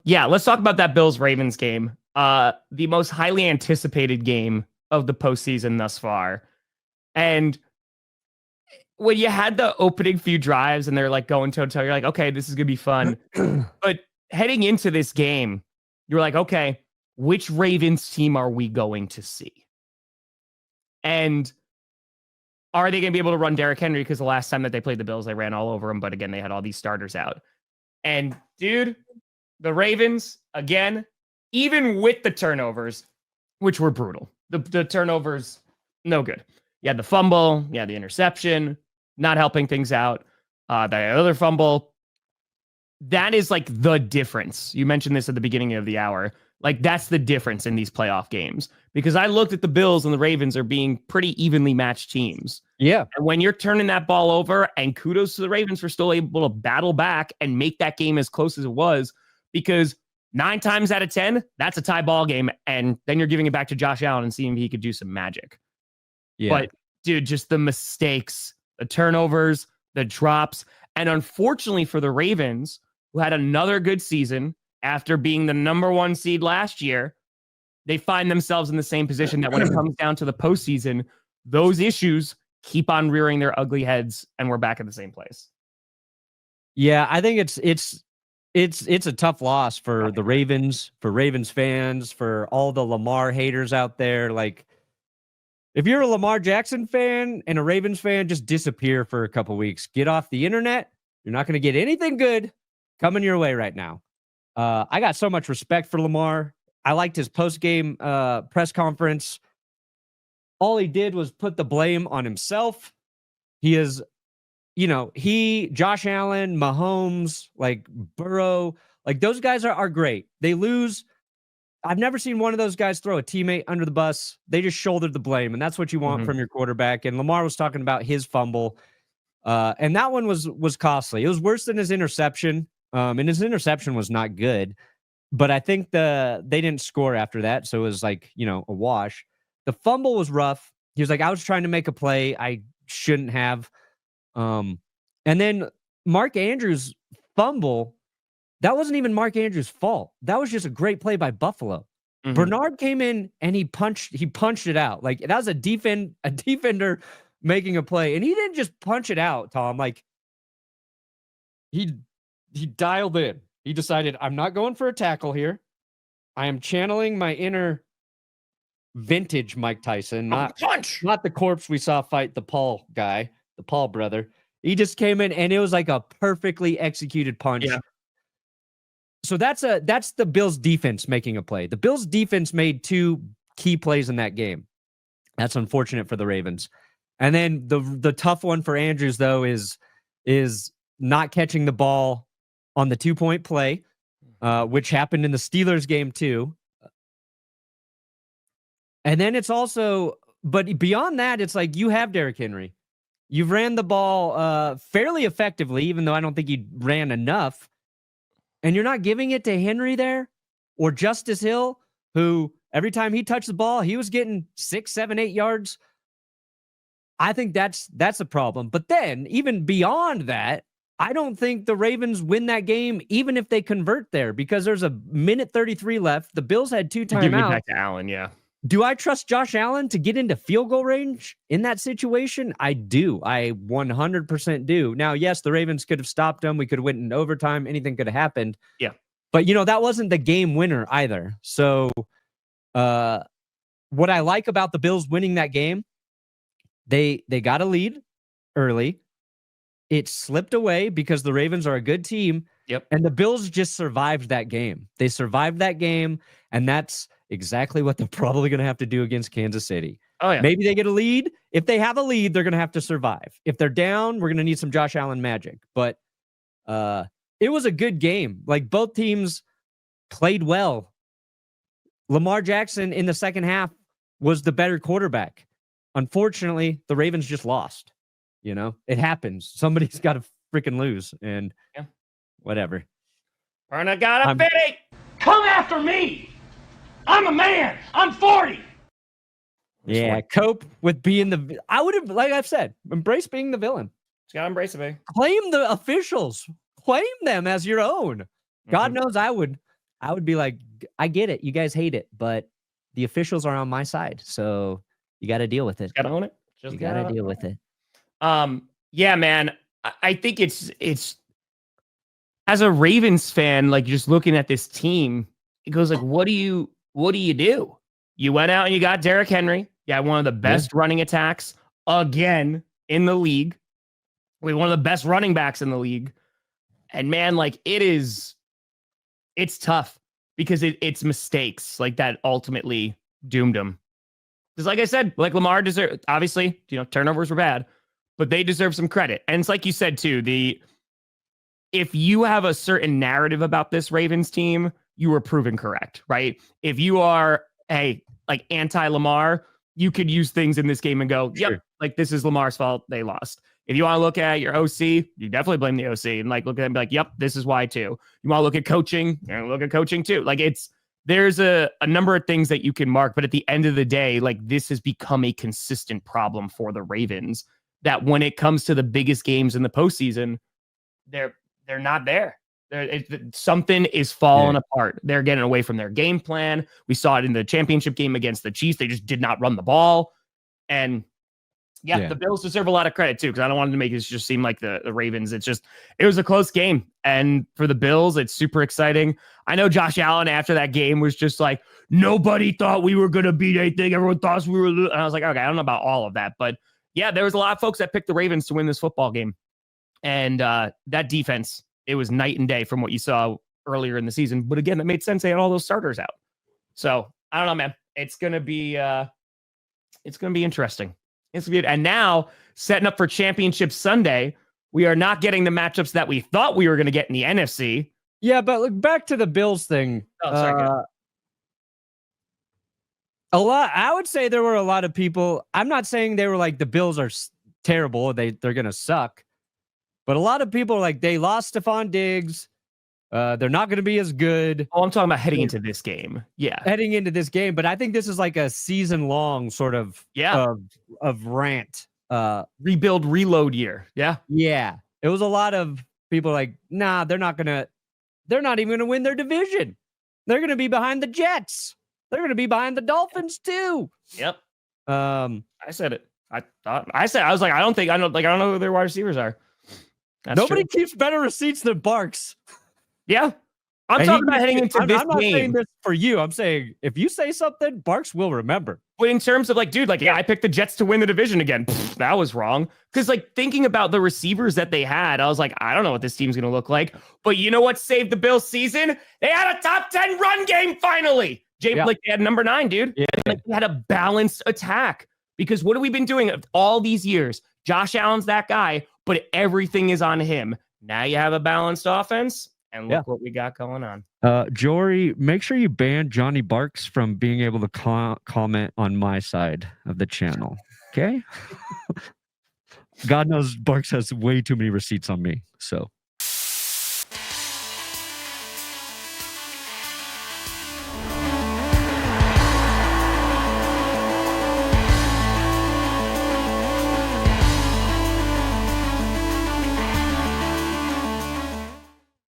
Yeah, let's talk about that Bills-Ravens game. The most highly anticipated game of the postseason thus far. And when you had the opening few drives and they're like going toe-to-toe, you're like, okay, this is going to be fun. But heading into this game, you're like, okay, which Ravens team are we going to see? And are they going to be able to run Derrick Henry? Because the last time that they played the Bills, they ran all over him. But again, they had all these starters out. And dude, the Ravens, again, even with the turnovers, which were brutal, the turnovers, no good. You had the fumble, you had the interception, not helping things out. The other fumble, that is like the difference. You mentioned this at the beginning of the hour. Like, that's the difference in these playoff games. Because I looked at the Bills and the Ravens are being pretty evenly matched teams. Yeah. And when you're turning that ball over, and kudos to the Ravens for still able to battle back and make that game as close as it was, because 9 times out of 10, that's a tie ball game. And then you're giving it back to Josh Allen and seeing if he could do some magic. Yeah. But, dude, just the mistakes, the turnovers, the drops. And unfortunately for the Ravens, who had another good season after being the number 1 seed last year, they find themselves in the same position that when it comes down to the postseason, those issues keep on rearing their ugly heads, and we're back at the same place. Yeah, I think it's a tough loss for the Ravens, for Ravens fans, for all the Lamar haters out there. Like, if you're a Lamar Jackson fan and a Ravens fan, just disappear for a couple weeks. Get off the internet. You're not going to get anything good coming your way right now. I got so much respect for Lamar. I liked his post-game press conference. All he did was put the blame on himself. He is, Josh Allen, Mahomes, like Burrow, like those guys are great. They lose. I've never seen one of those guys throw a teammate under the bus. They just shouldered the blame, and that's what you want from your quarterback. And Lamar was talking about his fumble, and that one was costly. It was worse than his interception, and his interception was not good. But I think they didn't score after that, so it was like, a wash. The fumble was rough. He was like, I was trying to make a play I shouldn't have. And then Mark Andrews' fumble, that wasn't even Mark Andrews' fault. That was just a great play by Buffalo. Mm-hmm. Bernard came in and he punched it out. Like, that was a defender making a play. And he didn't just punch it out, Tom. Like, he dialed in. He decided, I'm not going for a tackle here. I am channeling my inner vintage Mike Tyson, not the corpse we saw fight the Paul guy, the Paul brother. He just came in and it was like a perfectly executed punch. Yeah. So that's the Bills defense making a play. The Bills defense made 2 key plays in that game. That's unfortunate for the Ravens. And then the tough one for Andrews, though, is not catching the ball on the 2-point play, which happened in the Steelers game too. And then it's also, but beyond that, it's like you have Derrick Henry. You've ran the ball fairly effectively, even though I don't think he ran enough. And you're not giving it to Henry there or Justice Hill, who every time he touched the ball, he was getting 6, 7, 8 yards. I think that's a problem. But then even beyond that, I don't think the Ravens win that game, even if they convert there, because there's a minute 33 left. The Bills had 2 timeouts. Give me back to Allen, yeah. Do I trust Josh Allen to get into field goal range in that situation? I do. I 100% do. Now, yes, the Ravens could have stopped them. We could have went in overtime. Anything could have happened. Yeah. But, that wasn't the game winner either. So what I like about the Bills winning that game, they got a lead early. It slipped away because the Ravens are a good team. Yep. And the Bills just survived that game. They survived that game, and that's exactly what they're probably going to have to do against Kansas City. Oh, yeah. Maybe they get a lead. If they have a lead, they're going to have to survive. If they're down, we're going to need some Josh Allen magic. But it was a good game. Like, both teams played well. Lamar Jackson in the second half was the better quarterback. Unfortunately, the Ravens just lost. It happens. Somebody's got to freaking lose, and whatever. Perna got a fitty. Come after me. I'm a man. I'm 40. Yeah, cope with being the... I would have, like I've said, embrace being the villain. Just gotta embrace it, baby. Claim the officials. Claim them as your own. God knows I would. I would be like, I get it. You guys hate it, but the officials are on my side. So you got to deal with it. Just gotta own it. You got to deal with it. Yeah, man. I think it's as a Ravens fan, like just looking at this team, it goes like, what do you do? You went out and you got Derrick Henry. Yeah, one of the best running attacks again in the league, with one of the best running backs in the league. And man, like it's tough because it's mistakes like that ultimately doomed him. Because like I said, like Lamar deserved, obviously, turnovers were bad, but they deserve some credit. And it's like you said too, if you have a certain narrative about this Ravens team, you were proven correct, right? If you are like anti-Lamar, you could use things in this game and go, yep, like this is Lamar's fault. They lost. If you want to look at your OC, you definitely blame the OC and like look at them and be like, yep, this is why too. You want to look at coaching, look at coaching too. Like there's a number of things that you can mark, but at the end of the day, like this has become a consistent problem for the Ravens that when it comes to the biggest games in the postseason, they're not there. Something is falling apart. They're getting away from their game plan. We saw it in the championship game against the Chiefs. They just did not run the ball. And the Bills deserve a lot of credit too, because I don't want to make it just seem like the Ravens. It was a close game. And for the Bills, it's super exciting. I know Josh Allen after that game was just like, nobody thought we were going to beat anything. Everyone thought we were. And I was like, okay, I don't know about all of that. But yeah, there was a lot of folks that picked the Ravens to win this football game. And that defense, it was night and day from what you saw earlier in the season. But again, that made sense. They had all those starters out. So I don't know, man. It's gonna be interesting. And now setting up for Championship Sunday, we are not getting the matchups that we thought we were going to get in the NFC. Yeah, but look back to the Bills thing. I would say there were a lot of people. I'm not saying they were like the Bills are terrible. They're going to suck. But a lot of people are like, they lost Stephon Diggs. They're not going to be as good. Oh, I'm talking about heading into this game. Yeah. Heading into this game. But I think this is like a season-long sort of of rant. Rebuild, reload year. Yeah. Yeah. It was a lot of people like, nah, they're not even going to win their division. They're going to be behind the Jets. They're going to be behind the Dolphins too. Yep. I said it. I was like, I don't know who their wide receivers are. Nobody keeps better receipts than Barks. Yeah. I'm talking about heading into this game. I'm not saying this for you. I'm saying if you say something, Barks will remember. But in terms of like, dude, like, yeah, I picked the Jets to win the division again. That was wrong. Because like thinking about the receivers that they had, I was like, I don't know what this team's going to look like. But you know what saved the Bills season? They had a top 10 run game finally. Like they had number 9, dude. Yeah. Like they had a balanced attack. Because what have we been doing all these years? Josh Allen's that guy, but everything is on him. Now you have a balanced offense. And look what we got going on. Jory, make sure you ban Johnny Barks from being able to comment on my side of the channel. Okay? God knows Barks has way too many receipts on me. So